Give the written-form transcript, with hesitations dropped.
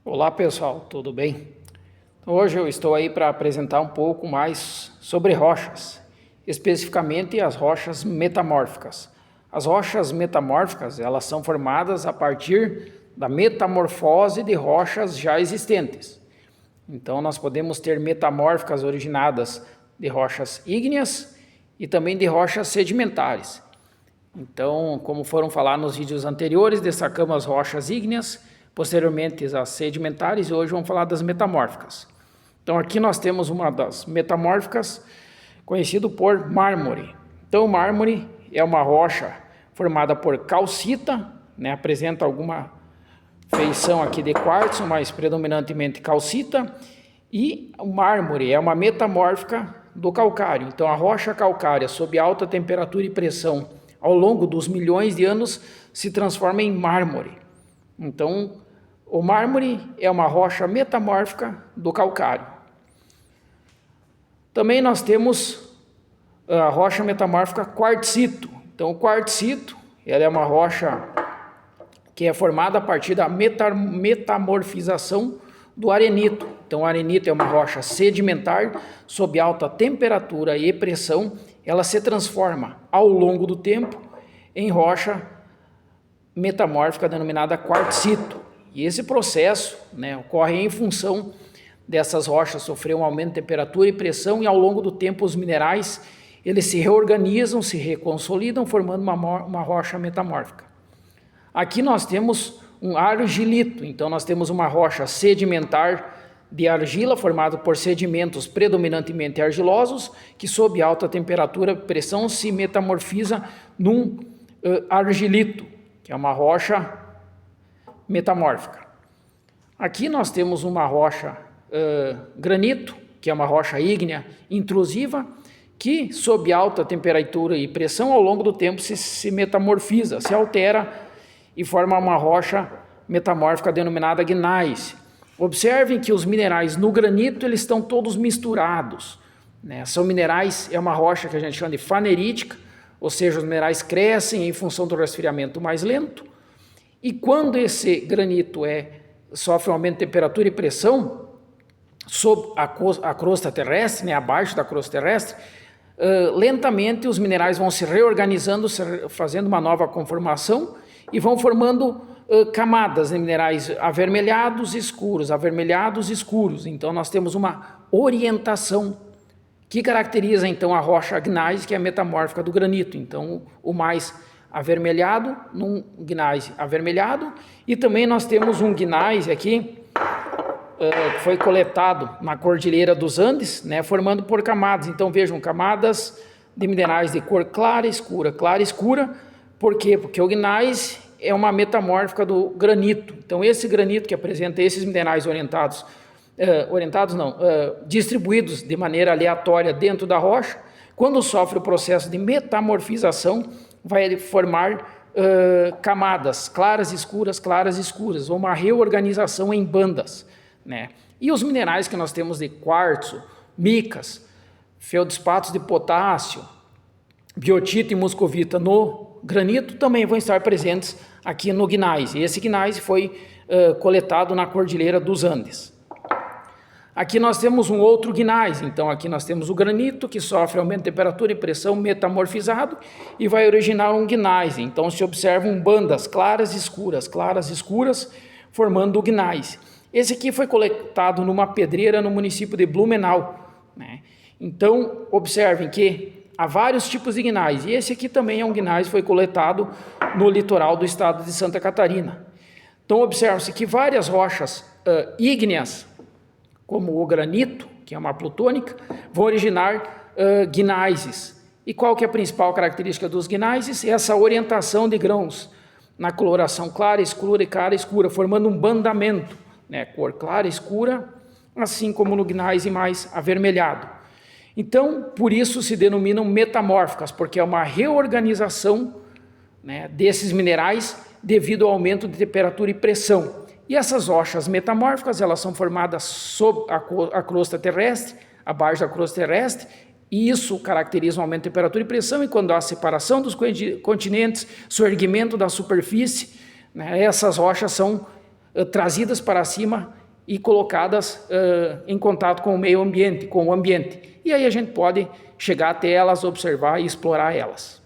Olá pessoal, tudo bem? Hoje eu estou aí para apresentar um pouco mais sobre rochas, especificamente as rochas metamórficas. As rochas metamórficas, elas são formadas a partir da metamorfose de rochas já existentes. Então nós podemos ter metamórficas originadas de rochas ígneas e também de rochas sedimentares. Então, como foram falar nos vídeos anteriores, destacamos as rochas ígneas, posteriormente as sedimentares e hoje vamos falar das metamórficas. Então aqui nós temos uma das metamórficas, conhecido por mármore. Então o mármore é uma rocha formada por calcita, apresenta alguma feição aqui de quartzo, mas predominantemente calcita, e o mármore é uma metamórfica do calcário. Então a rocha calcária sob alta temperatura e pressão ao longo dos milhões de anos se transforma em mármore. Então o mármore é uma rocha metamórfica do calcário. Também nós temos a rocha metamórfica quartzito. Então o quartzito, ela é uma rocha que é formada a partir da metamorfização do arenito. Então o arenito é uma rocha sedimentar, sob alta temperatura e pressão, ela se transforma ao longo do tempo em rocha metamórfica denominada quartzito. E esse processo ocorre em função dessas rochas sofrer um aumento de temperatura e pressão, e ao longo do tempo os minerais eles se reorganizam, se reconsolidam, formando uma rocha metamórfica. Aqui nós temos um argilito. Então nós temos uma rocha sedimentar de argila formada por sedimentos predominantemente argilosos, que sob alta temperatura e pressão se metamorfiza num argilito, que é uma rocha metamórfica. Aqui nós temos uma rocha granito, que é uma rocha ígnea intrusiva, que sob alta temperatura e pressão ao longo do tempo se metamorfiza, se altera e forma uma rocha metamórfica denominada gneiss. Observem que os minerais no granito eles estão todos misturados, São minerais, é uma rocha que a gente chama de fanerítica, ou seja, os minerais crescem em função do resfriamento mais lento. E quando esse granito sofre um aumento de temperatura e pressão sob a crosta terrestre, abaixo da crosta terrestre, lentamente os minerais vão se reorganizando, fazendo uma nova conformação e vão formando camadas de minerais avermelhados e escuros, avermelhados e escuros. Então nós temos uma orientação que caracteriza então a rocha gneiss, que é a metamórfica do granito. Então o mais avermelhado, num gneiss avermelhado, e também nós temos um gneiss aqui, que foi coletado na Cordilheira dos Andes, formando por camadas. Então vejam, camadas de minerais de cor clara e escura. Clara e escura, por quê? Porque o gneiss é uma metamórfica do granito. Então esse granito que apresenta esses minerais distribuídos de maneira aleatória dentro da rocha, quando sofre o processo de metamorfização, vai formar camadas claras e escuras, ou uma reorganização em bandas. E os minerais que nós temos de quartzo, micas, feldspatos de potássio, biotita e muscovita no granito também vão estar presentes aqui no gneiss. E esse gneiss foi coletado na Cordilheira dos Andes. Aqui nós temos um outro gneiss. Então aqui nós temos o granito que sofre aumento de temperatura e pressão metamorfizado e vai originar um gneiss. Então se observam bandas claras e escuras, formando o gneiss. Esse aqui foi coletado numa pedreira no município de Blumenau. Então observem que há vários tipos de gneiss, e esse aqui também é um gneiss que foi coletado no litoral do estado de Santa Catarina. Então observa-se que várias rochas ígneas, como o granito, que é uma plutônica, vão originar gneisses. E qual que é a principal característica dos gneisses? Essa orientação de grãos na coloração clara, escura e clara, escura, formando um bandamento, cor clara, escura, assim como no gneiss mais avermelhado. Então, por isso se denominam metamórficas, porque é uma reorganização desses minerais devido ao aumento de temperatura e pressão. E essas rochas metamórficas, elas são formadas sob a crosta terrestre, abaixo da crosta terrestre, e isso caracteriza um aumento de temperatura e pressão, e quando há separação dos continentes, soerguimento da superfície, essas rochas são trazidas para cima e colocadas em contato com o meio ambiente, com o ambiente. E aí a gente pode chegar até elas, observar e explorar elas.